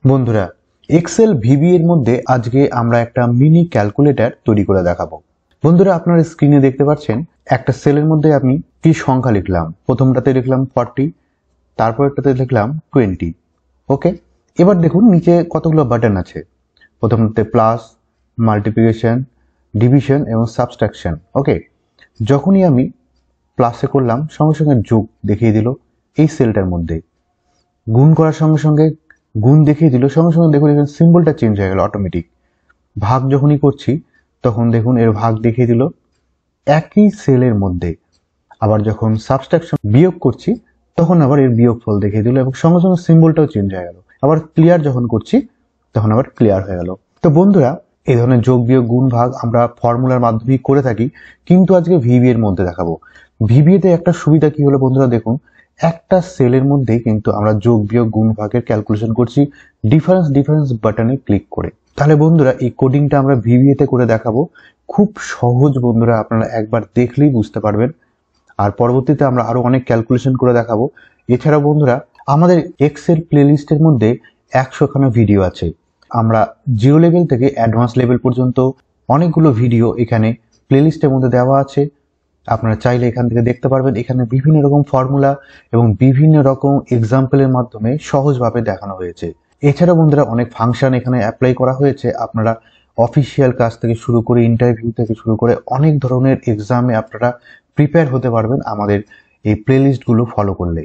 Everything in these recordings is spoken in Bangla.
বন্ধুরা, এক্সেল ভিবি এর মধ্যে আজকে আমরা একটা মিনি ক্যালকুলেটর তৈরি করে দেখাবো। বন্ধুরা, আপনারা স্ক্রিনে দেখতে পাচ্ছেন একটা সেলের মধ্যে আমি কি সংখ্যা লিখলাম। প্রথমটাতে লিখলাম 40, তারপরটাতে লিখলাম 20। ওকে, এবার দেখুন নিচে কতগুলো বাটন আছে। প্রথমটাতে প্লাস, মাল্টিপ্লিকেশন, ডিভিশন এবং সাবট্রাকশন। ওকে, যখনই আমি প্লাসে করলাম সঙ্গে সঙ্গে যোগ দেখিয়ে দিল এই সেলটার মধ্যে। গুণ করার সঙ্গে সঙ্গে গুণ দেখিয়ে দিল, সঙ্গে সঙ্গে দেখুন এখানে সিম্বলটা চেঞ্জ হয়ে গেল অটোমেটিক। ভাগ যখনই করছি তখন দেখুন এর ভাগ দেখিয়ে দিল একই সেলের মধ্যে। আবার যখন সাবট্রাকশন বিয়োগ করছি তখন আবার এর বিয়োগ ফল দেখিয়ে দিল এবং সঙ্গে সঙ্গে সিম্বলটাও চেঞ্জ হয়ে গেল। আবার ক্লিয়ার যখন করছি তখন আবার ক্লিয়ার হয়ে গেল। তো বন্ধুরা, এই ধরনের যোগ বিয়োগ গুণ ভাগ আমরা ফর্মুলার মাধ্যমে করে থাকি, কিন্তু আজকে ভিবি এর মধ্যে দেখাবো। ভিবি তে একটা সুবিধা কি হলো বন্ধুরা, দেখুন একটা সেলের মধ্যেই কিন্তু আমরা যোগ বিয়োগ গুণ ভাগের ক্যালকুলেশন করছি ডিফারেন্স বাটনে ক্লিক করে। তাহলে বন্ধুরা, এই কোডিংটা আমরা ভিবিএ তে করে দেখাবো। খুব সহজ বন্ধুরা, আপনারা একবার দেখলেই বুঝতে পারবেন। আর পরবর্তীতে আমরা আরো অনেক ক্যালকুলেশন করে দেখাবো। এছাড়া বন্ধুরা, আমাদের এক্সেল প্লেলিস্টের মধ্যে 100খানা ভিডিও আছে। আমরা 0 লেভেল থেকে অ্যাডভান্স লেভেল পর্যন্ত অনেকগুলো ভিডিও এখানে প্লেলিস্টের মধ্যে দেওয়া আছে। আপনারা চাইলে এখান থেকে দেখতে পারবেন। এখানে বিভিন্ন রকম ফর্মুলা এবং বিভিন্ন রকম এক্সাম্পলের মাধ্যমে সহজভাবে দেখানো হয়েছে। এছাড়া বন্ধুরা, অনেক ফাংশন এখানে অ্যাপ্লাই করা হয়েছে। আপনারা অফিসিয়াল কাজ থেকে শুরু করে ইন্টারভিউ থেকে শুরু করে অনেক ধরনের এক্সামে আপনারা প্রিপেয়ার হতে পারবেন আমাদের এই প্লেলিস্টগুলো ফলো করলে।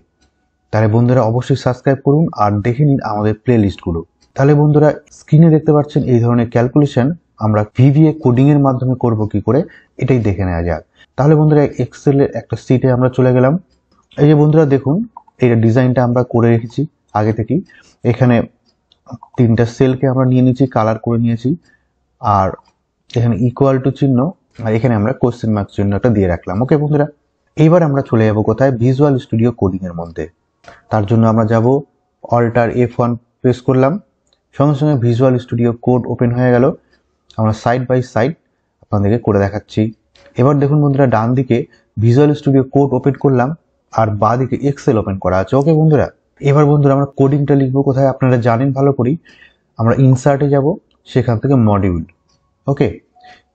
তাহলে বন্ধুরা, অবশ্যই সাবস্ক্রাইব করুন আর দেখে নিন আমাদের প্লেলিস্টগুলো। তাহলে বন্ধুরা, স্ক্রিনে দেখতে পাচ্ছেন এই ধরনের ক্যালকুলেশন আমরা ভিবিএ কোডিং এর মাধ্যমে করব কি করে, এটাই দেখে নেওয়া যাক। তাহলে বন্ধুরা, এক্সেলের একটা সিটে আমরা চলে গেলাম। এই যে বন্ধুরা দেখুন, এই ডিজাইনটা আমরা করে রেখেছি আগে থেকেই। এখানে 3টা সেলকে আমরা নিয়ে নিয়েছি, কালার করে নিয়েছি, আর এখানে ইকুয়াল টু চিহ্ন, আর এখানে আমরা কোশ্চেন মার্ক চিহ্নটা দিয়ে রাখলাম। ওকে বন্ধুরা, এইবার আমরা চলে যাব কোথায়, ভিজুয়াল স্টুডিও কোডিং এর মধ্যে। তার জন্য আমরা যাব অল্টার F1 প্রেস করলাম, সঙ্গে সঙ্গে ভিজুয়াল স্টুডিও কোড ওপেন হয়ে গেল। আমরা সাইড বাই সাইড আপনাদেরকে করে দেখাচ্ছি। এবার দেখুন বন্ধুরা, ডান দিকে ভিজুয়াল স্টুডিও কোড ওপেন করলাম আর বাঁ দিকে এক্সেল ওপেন করা আছে। ওকে বন্ধুরা, এবার বন্ধুরা আমরা কোডিংটা লিখবো কোথায় আপনারা জানেন ভালো করেই। আমরা ইনসার্টে যাব, সেখান থেকে মডিউল। ওকে,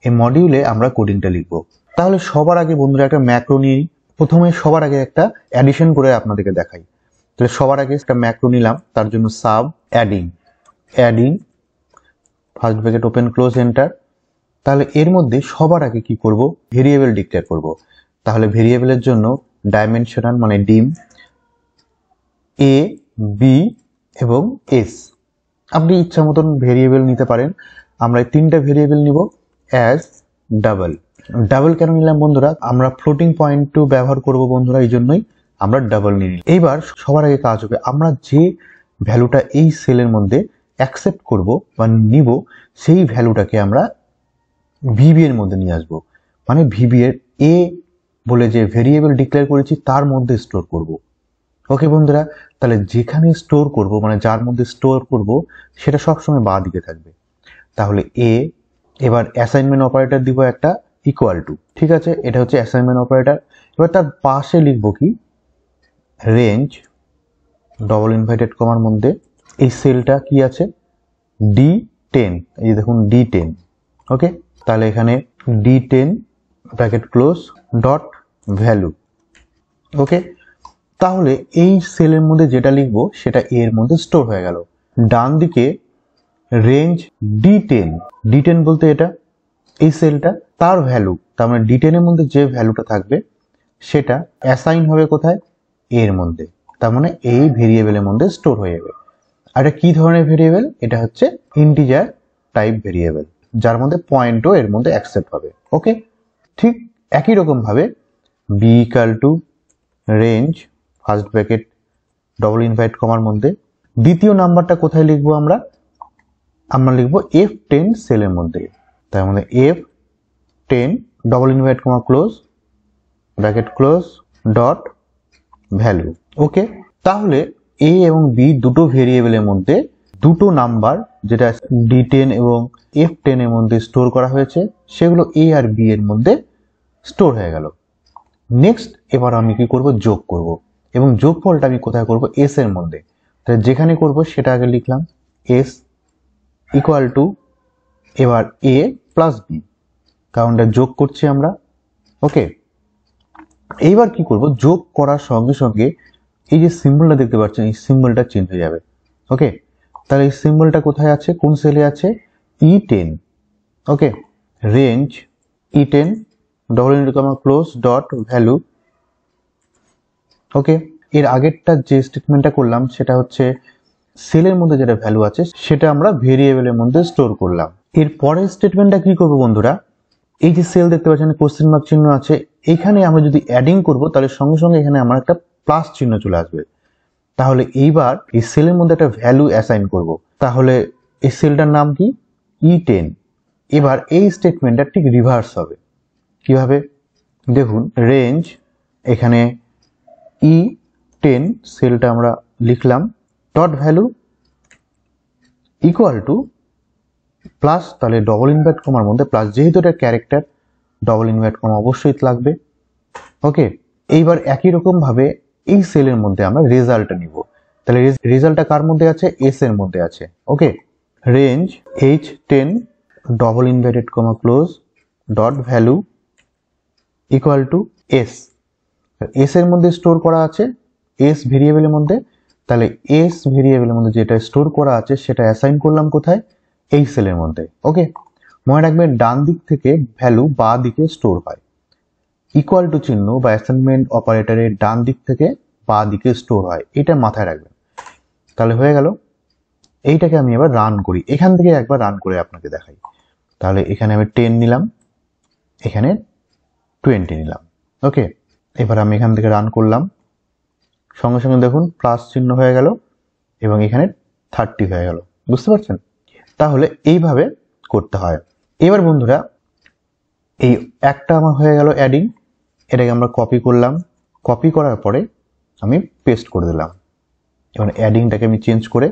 এই মডিউলে আমরা কোডিংটা লিখবো। তাহলে সবার আগে বন্ধুরা একটা ম্যাক্রো নিয়ে নিই। প্রথমে সবার আগে একটা অ্যাডিশন করে আপনাদেরকে দেখাই। তাহলে সবার আগে একটা ম্যাক্রো নিলাম, তার জন্য sub adding first bracket open close enter. তাহলে এর মধ্যে সবার আগে কি করব, ভেরিয়েবল ডিক্লেয়ার করব। তাহলে ভেরিয়েবলের জন্য ডাইমেনশনাল মানে ডিম, এ, বি এবং এস। আপনি ইচ্ছা মতন ভেরিয়েবল নিতে পারেন। আমরা এই 3টা ভেরিয়েবল নিব অ্যাজ ডাবল কেন নিলাম বন্ধুরা, আমরা ফ্লোটিং পয়েন্ট টু ব্যবহার করব বন্ধুরা, এই জন্যই আমরা ডাবল নিয়ে নিলাম। এইবার সবার আগে কাজ হবে, আমরা যে ভ্যালুটা এই সেলের মধ্যে অ্যাকসেপ্ট করব বা নিব, সেই ভ্যালুটাকে আমরা ভিবি এর মধ্যে নিয়ে আসবো। মানে ভিবি এর এ বলে যে ভেরিয়েবল ডিক্লেয়ার করেছি তার মধ্যে স্টোর করব। ওকে বন্ধুরা, তাহলে যেখানে স্টোর করব মানে যার মধ্যে স্টোর করব সেটা সবসময় বাঁ দিকে থাকবে। তাহলে এ, এবার অ্যাসাইনমেন্ট অপারেটর দিব একটা ইকুয়াল টু। ঠিক আছে, এটা হচ্ছে অ্যাসাইনমেন্ট অপারেটর। এবার তার পাশে লিখবো কি, রেঞ্জ ডবল ইনভার্টেড কমার মধ্যে এই সেলটা কি আছে, D10। এই যে দেখুন D10। ওকে, তাহলে এখানে D10 bracket close dot value. Okay, তাহলে এই সেলের মধ্যে যেটা লিখবো সেটা এর মধ্যে স্টোর হয়ে গেল। ডান দিকে রেঞ্জ D10 বলতে এটা এই সেলটা, তার ভ্যালু, তার মানে D10 এর মধ্যে যে ভ্যালুটা থাকবে সেটা অ্যাসাইন হবে কোথায়, এর মধ্যে। তার মানে এই ভেরিয়েবলের মধ্যে স্টোর হয়ে যাবে। আর এটা কি ধরনের ভেরিয়েবল, এটা হচ্ছে ইন্টিজার টাইপ ভেরিয়েবল, যার মধ্যে পয়েন্টও এর মধ্যে অ্যাকসেপ্ট হবে। ওকে, ঠিক একই রকম ভাবে B equal to range first bracket double invert কমার মধ্যে দ্বিতীয় নাম্বারটা কোথায় লিখবো, আমরা লিখবো F10 সেলের মধ্যে। তার মানে F10 double invert comma close bracket close dot value. Okay, তাহলে এ এবং বি দুটো ভেরিয়েবলের মধ্যে দুটো নাম্বার যেটা D10 এবং F10 এর মধ্যে স্টোর করা হয়েছে সেগুলো এ আর বি এর মধ্যে স্টোর হয়ে গেল। নেক্সট এবার আমি কি করব, যোগ করব, এবং যোগফলটা আমি কোথায় করব, এস এর মধ্যে। তাহলে যেখানে করব সেটা আগে লিখলাম এস ইকুয়াল টু এবার এ প্লাস বি, কারণ এটা যোগ করছি আমরা। ওকে, এইবার কি করব, যোগ করার সঙ্গে সঙ্গে এই যে সিম্বলটা দেখতে পাচ্ছেন এই সিম্বলটা চেঞ্জ হয়ে যাবে। ওকে, তাহলে এই সিম্বলটা কোথায় আছে, কোন সেলে আছে, E10। Okay, range E10 double into comma close dot value. Okay, এর আগেরটা যে স্টেটমেন্টটা করলাম সেটা হচ্ছে সেলের মধ্যে যেটা ভ্যালু আছে সেটা আমরা ভেরিয়েবলের মধ্যে স্টোর করলাম। এর পরের স্টেটমেন্টটা কি করব বন্ধুরা, এই যে সেল দেখতে পাচ্ছেন কোশ্চেন মার্ক চিহ্ন আছে, এখানে আমরা যদি অ্যাডিং করব তাহলে সঙ্গে সঙ্গে এখানে আমার একটা প্লাস চিহ্ন চলে আসবে। তাহলে এইবার এই সেলের মধ্যে একটা ভ্যালু অ্যাসাইন করব। তাহলে এই সেলটার নাম কি, E10। এবার এই স্টেটমেন্টটা ঠিক রিভার্স হবে। কিভাবে দেখুন, রেঞ্জ এখানে E10 সেলটা আমরা লিখলাম, dot value equal two plus, তাহলে ডবল ইনভার্ট কমার মধ্যে প্লাস, যেহেতু এটা ক্যারেক্টার ডবল ইনভার্ট কমা অবশ্যই লাগবে। ওকে, এইবার একই রকম ভাবে এই সেলের মধ্যে আমরা রেজাল্টটা নিব। তাহলে রেজাল্টটা কার মধ্যে আছে, এস এর মধ্যে আছে। Okay, range H10 double inverted comma close dot value equal to S. S এর মধ্যে স্টোর করা আছে, এস ভেরিয়েবলের মধ্যে, তাহলে এস ভেরিয়েবলের মধ্যে যেটা স্টোর করা আছে সেটা অ্যাসাইন করলাম কোথায়, এই সেলের মধ্যে। ওকে, মনে রাখবেন ডান দিক থেকে ভ্যালু বাঁ দিকে স্টোর হয়, ইকুয়াল টু চিহ্ন বা অ্যাসাইনমেন্ট অপারেটরের ডান দিক থেকে বাঁ দিকে স্টোর হয়, এটা মাথায় রাখবেন। তাহলে হয়ে গেল। এইটাকে আমি এবার রান করি, এখান থেকে একবার রান করে আপনাকে দেখাই। তাহলে এখানে আমি 10 নিলাম, এখানে 20 নিলাম। ওকে, এবার আমি এখান থেকে রান করলাম, সঙ্গে সঙ্গে দেখুন প্লাস চিহ্ন হয়ে গেল এবং এখানে 30 হয়ে গেল। বুঝতে পারছেন? তাহলে এইভাবে করতে হয়। এবার বন্ধুরা এই একটা আমার হয়ে গেল অ্যাডিং, এটাকে আমরা কপি করলাম, কপি করার পরে আমি পেস্ট করে দিলাম। এবার অ্যাডিংটাকে আমি চেঞ্জ করে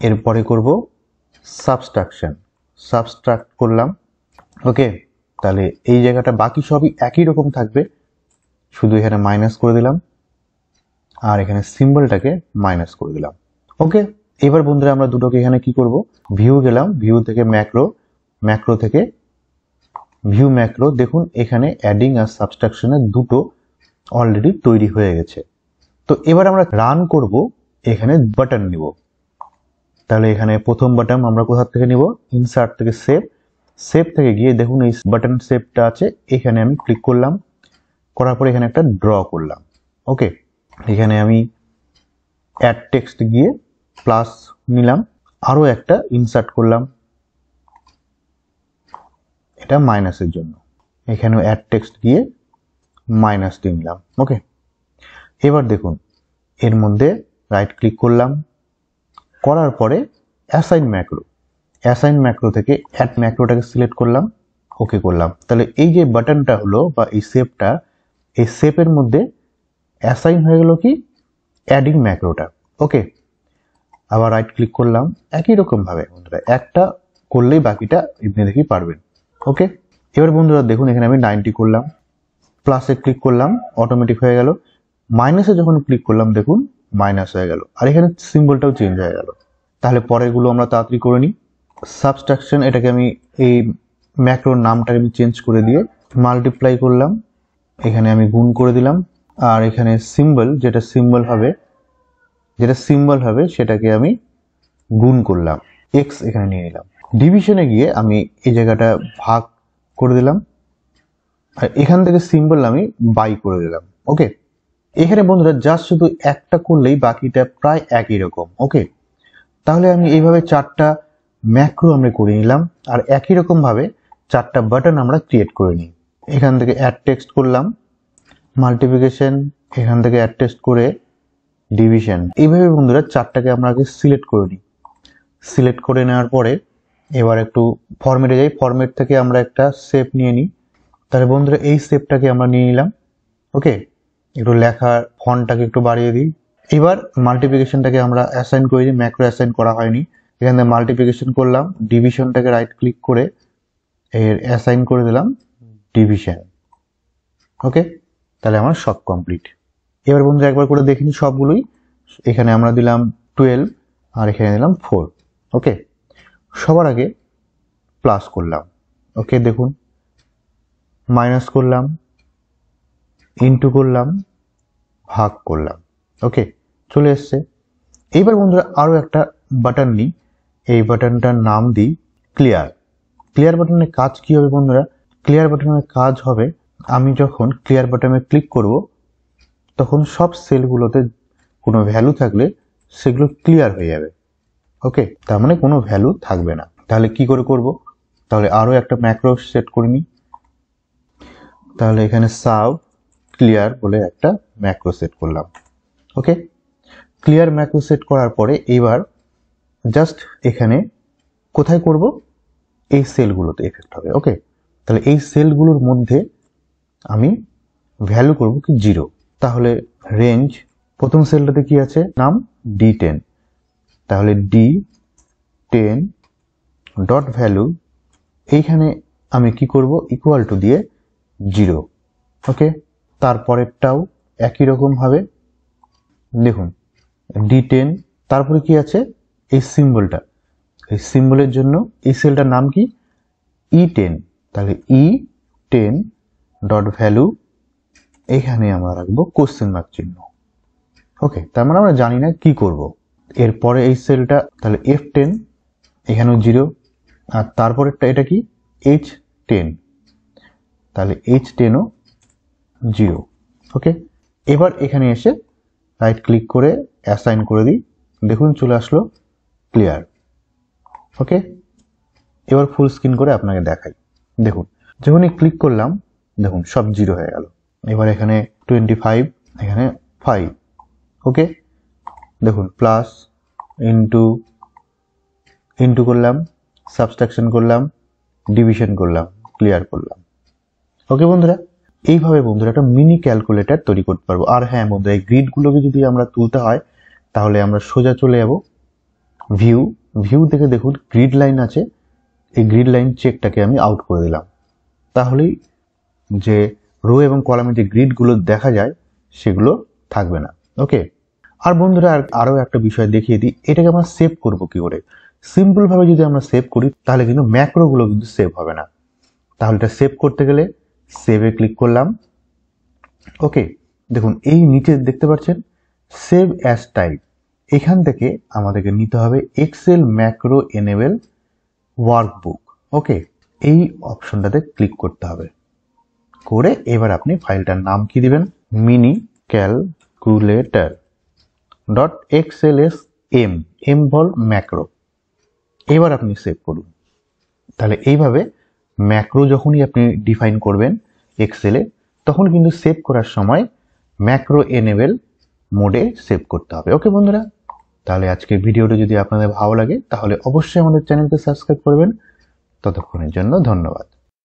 এরপরে করব সাবস্ট্রাকশন, সাবস্ট্রাক্ট করলাম। ওকে, তাহলে এই জায়গাটা বাকি সবই একই রকম থাকবে, শুধু এখানে মাইনাস করে দিলাম আর এখানে সিম্বলটাকে মাইনাস করে দিলাম। ওকে, এবার বন্ধুরা আমরা দুটোকে এখানে কি করব, ভিউ গেলাম, ভিউ থেকে ম্যাক্রো, ম্যাক্রো থেকে ভিউ ম্যাক্রো, দেখুন এখানে অ্যাডিং আর সাবস্ট্রাকশনের দুটো অলরেডি তৈরি হয়ে গেছে। তো এবার আমরা রান করব, এখানে বাটন নিব। তাহলে এখানে প্রথম বাটন আমরা কোথা থেকে নিব, ইনসার্ট থেকে সেভ, সেভ থেকে গিয়ে দেখুন এই বাটন সেভটা আছে, এখানে আমি ক্লিক করলাম, করার পরে এখানে একটা ড্র করলাম। ওকে, এখানে আমি অ্যাড টেক্সট গিয়ে প্লাস নিলাম, আরো একটা ইনসার্ট করলাম, এটা মাইনাসের জন্য, এখানেও অ্যাড টেক্সট গিয়ে মাইনাস দিয়ে নিলাম। ওকে, এবার দেখুন এর মধ্যে রাইট ক্লিক করলাম, করার পরে অ্যাসাইন ম্যাক্রো, অ্যাসাইন ম্যাক্রো থেকে অ্যাড ম্যাক্রোটাকে সিলেক্ট করলাম, ওকে করলাম। তাহলে এই যে বাটনটা হলো বা এই শেপটা, এই শেপের মধ্যে অ্যাসাইন হয়ে গেল কি, অ্যাডিং ম্যাক্রোটা। ওকে, আবার রাইট ক্লিক করলাম, একই রকম ভাবে বন্ধুরা একটা করলেই বাকিটা এমনি দেখেই পারবেন। ওকে, এবার বন্ধুরা দেখুন এখানে আমি 90 করলাম, প্লাসে ক্লিক করলাম, অটোমেটিক হয়ে গেল, মাইনাসে যখন ক্লিক করলাম দেখুন মাইনাস হয়ে গেল, আর এখানে সিম্বলটাও চেঞ্জ হয়ে গেল। তাহলে পরেরগুলো আমরা তাড়াতাড়ি করে নিই। সাবস্ট্রাকশন, এটাকে আমি এই ম্যাক্রোর নামটাকে আমি চেঞ্জ করে দিয়ে মাল্টিপ্লাই করলাম, এখানে আমি গুণ করে দিলাম, আর এখানে সিম্বল, যেটা সিম্বল হবে সেটাকে আমি গুণ করলাম, এক্স এখানে নিয়ে নিলাম। ডিভিশনে গিয়ে আমি এই জায়গাটা ভাগ করে দিলাম, আর এখান থেকে সিম্বল আমি বাই করে দিলাম। ওকে, এখানে বন্ধুরা জাস্ট শুধু একটা করলেই বাকিটা প্রায় একই রকম। ওকে, তাহলে আমি এইভাবে চারটা ম্যাক্রো আমরা করে নিলাম, আর একই রকম ভাবে চারটা বাটন আমরা ক্রিয়েট করে নিই। এখান থেকে অ্যাড টেক্সট করলাম, মাল্টিপ্লিকেশন, এখান থেকে অ্যাড টেক্সট করে ডিভিশন, এইভাবে বন্ধুরা চারটাকে আমরা আগে সিলেক্ট করে নিই। সিলেক্ট করে নেওয়ার পরে এবার একটু ফরম্যাটে যাই, ফরম্যাট থেকে আমরা একটা শেপ নিয়ে নিই। তাহলে বন্ধুরা এই শেপটাকে আমরা নিয়ে নিলাম। ওকে, একটু লেখার ফন্টটাকে একটু বাড়িয়ে দিই। এবার মাল্টিপ্লিকেশনটাকে আমরা অ্যাসাইন করে দিই, ম্যাক্রো অ্যাসাইন করা হয়নি, এখান থেকে মাল্টিপ্লিকেশন করলাম, ডিভিশনটাকে রাইট ক্লিক করে এর অ্যাসাইন করে দিলাম ডিভিশন। ওকে, তাহলে আমার সব কমপ্লিট। এবার বন্ধুরা একবার করে দেখিনি সবগুলোই, এখানে আমরা দিলাম 12 আর এখানে দিলাম 4। ওকে, সবার আগে প্লাস করলাম, ওকে দেখুন, মাইনাস করলাম, ইনটু করলাম, ভাগ করলাম, ওকে চলে এসছে। এইবার বন্ধুরা আরো একটা বাটন নিই, এই বাটনটার নাম দিই ক্লিয়ার। ক্লিয়ার বাটনের কাজ কি হবে বন্ধুরা? ক্লিয়ার বাটনের কাজ হবে, আমি যখন ক্লিয়ার বাটনে ক্লিক করব তখন সব সেলগুলোতে কোনো ভ্যালু থাকলে সেগুলো ক্লিয়ার হয়ে যাবে। ওকে, তার মানে কোনো ভ্যালু থাকবে না। তাহলে কি করে করব? তাহলে আরো একটা ম্যাক্রো সেট করে নিই। তাহলে এখানে সাব ক্লিয়ার বলে একটা ম্যাক্রো সেট করলাম। ওকে, ক্লিয়ার ম্যাক্রো সেট করার পরে এবার জাস্ট এখানে কোথায় করব? এই সেলগুলোতে এফেক্ট হবে। ওকে, তাহলে এই সেলগুলোর মধ্যে আমি ভ্যালু করব কি 0। তাহলে রেঞ্জ, প্রথম সেলটাতে কি আছে? নাম D10, তাহলে D10 ডট ভ্যালু, এইখানে আমি কি করব? ইকুয়াল টু দিয়ে 0। ওকে, তারপরেরটাও একই রকম ভাবে দেখুন D10, তারপরে কি আছে? এই সিম্বলটা, এই সিম্বলের জন্য এই সেলটার নাম কি? E10, তাহলে E10 ডট ভ্যালু, এখানে আমরা রাখবো কোশ্চেন মার্ক চিহ্ন। ওকে, তার মানে আমরা জানি না কি করব। এরপরে এই সেলটা তাহলে F10, এখানেও 0, আর তারপরেরটা এটা কি? H10, তাহলে H10ও 0। ওকে, এবার এখানে এসে রাইট ক্লিক করে অ্যাসাইন করে দিই, দেখুন চলে আসলো ক্লিয়ার। ওকে, এবার ফুল স্ক্রিন করে আপনাকে দেখাই। দেখুন যখনই ক্লিক করলাম দেখুন সব 0 হয়ে গেল। এবার এখানে 25, এখানে 5। ওকে, দেখুন প্লাস, ইনটু করলাম, সাবট্রাকশন করলাম, ডিভিশন করলাম, ক্লিয়ার করলাম। ওকে বন্ধুরা, এইভাবে বন্ধুরা একটা মিনি ক্যালকুলেটর তৈরি করতে পারবো। আর হ্যাঁ বন্ধুরা, এই গ্রিডগুলোকে যদি আমরা তুলতে হয় তাহলে আমরা সোজা চলে যাব ভিউ থেকে, দেখুন গ্রিড লাইন আছে, এই গ্রিড লাইন চেকটাকে আমি আউট করে দিলাম, তাহলেই যে রো এবং কলামে যে গ্রিডগুলো দেখা যায় সেগুলো থাকবে না। ওকে, আর বন্ধুরা আরো একটা বিষয় দেখিয়ে দিই, এটাকে আমরা সেভ করব কি করে। সিম্পল ভাবে যদি আমরা সেভ করি তাহলে কিন্তু ম্যাক্রোগুলো কিন্তু সেভ হবে না। তাহলে এটা সেভ করতে গেলে সেভে ক্লিক করলাম। ওকে, দেখুন এই নিচে দেখতে পাচ্ছেন সেভ অ্যাজ টাইপ, এখান থেকে আমাদেরকে নিতে হবে এক্সেল ম্যাক্রো এনেবল ওয়ার্কবুক। ওকে, এই অপশনটাতে ক্লিক করতে হবে, করে এবার আপনি ফাইলটার নাম কি দিবেন? Mini calculator dot XLS M বল ম্যাক্রো। এবার আপনি সেভ করুন। তাহলে এইভাবে ম্যাক্রো যখনই আপনি ডিফাইন করবেন এক্সেলে, তখন কিন্তু সেভ করার সময় ম্যাক্রো এনেবল মোডে সেভ করতে হবে। ওকে বন্ধুরা, তাহলে আজকের ভিডিওটা যদি আপনাদের ভালো লাগে তাহলে অবশ্যই আমাদের চ্যানেলকে সাবস্ক্রাইব করবেন। ততক্ষণের জন্য ধন্যবাদ।